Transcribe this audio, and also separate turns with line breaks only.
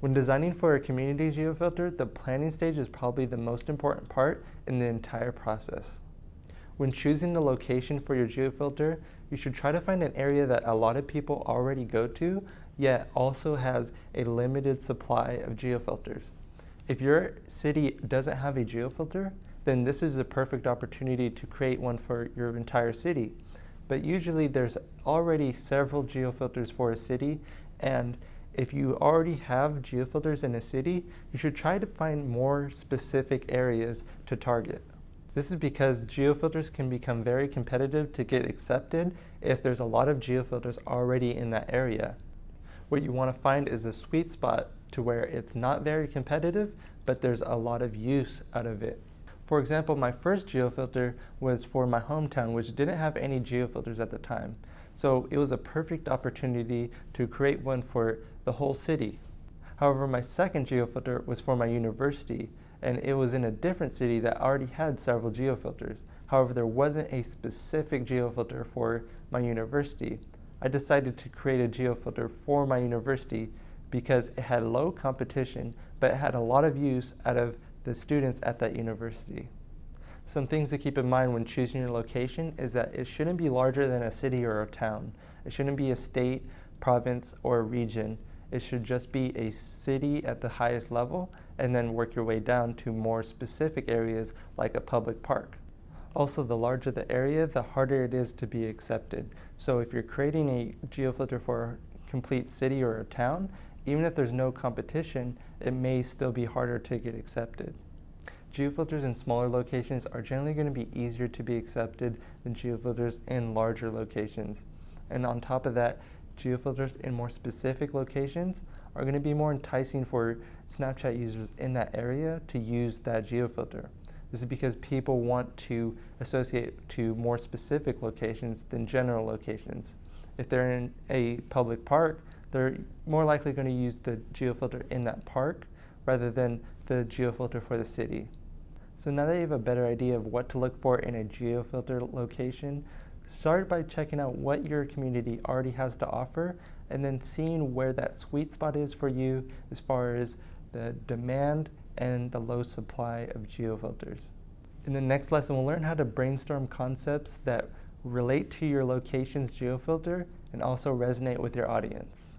When designing for a community geofilter, the planning stage is probably the most important part in the entire process. When choosing the location for your geofilter, you should try to find an area that a lot of people already go to, yet also has a limited supply of geofilters. If your city doesn't have a geofilter, then this is a perfect opportunity to create one for your entire city. But usually there's already several geofilters for a city, and if you already have geofilters in a city, you should try to find more specific areas to target. This is because geofilters can become very competitive to get accepted if there's a lot of geofilters already in that area. What you want to find is a sweet spot to where it's not very competitive, but there's a lot of use out of it. For example, my first geofilter was for my hometown, which didn't have any geofilters at the time. So it was a perfect opportunity to create one for the whole city. However, my second geofilter was for my university, and it was in a different city that already had several geofilters. However, there wasn't a specific geofilter for my university. I decided to create a geofilter for my university because it had low competition, but it had a lot of use out of the students at that university. Some things to keep in mind when choosing your location is that it shouldn't be larger than a city or a town. It shouldn't be a state, province, or a region. It should just be a city at the highest level, and then work your way down to more specific areas like a public park. Also, the larger the area, the harder it is to be accepted. So if you're creating a geofilter for a complete city or a town, even if there's no competition, it may still be harder to get accepted. Geofilters in smaller locations are generally going to be easier to be accepted than geofilters in larger locations. And on top of that, geofilters in more specific locations are going to be more enticing for Snapchat users in that area to use that geofilter. This is because people want to associate to more specific locations than general locations. If they're in a public park, they're more likely going to use the geofilter in that park rather than the geofilter for the city. So now that you have a better idea of what to look for in a geofilter location, start by checking out what your community already has to offer and then seeing where that sweet spot is for you as far as the demand and the low supply of geofilters. In the next lesson, we'll learn how to brainstorm concepts that relate to your location's geofilter and also resonate with your audience.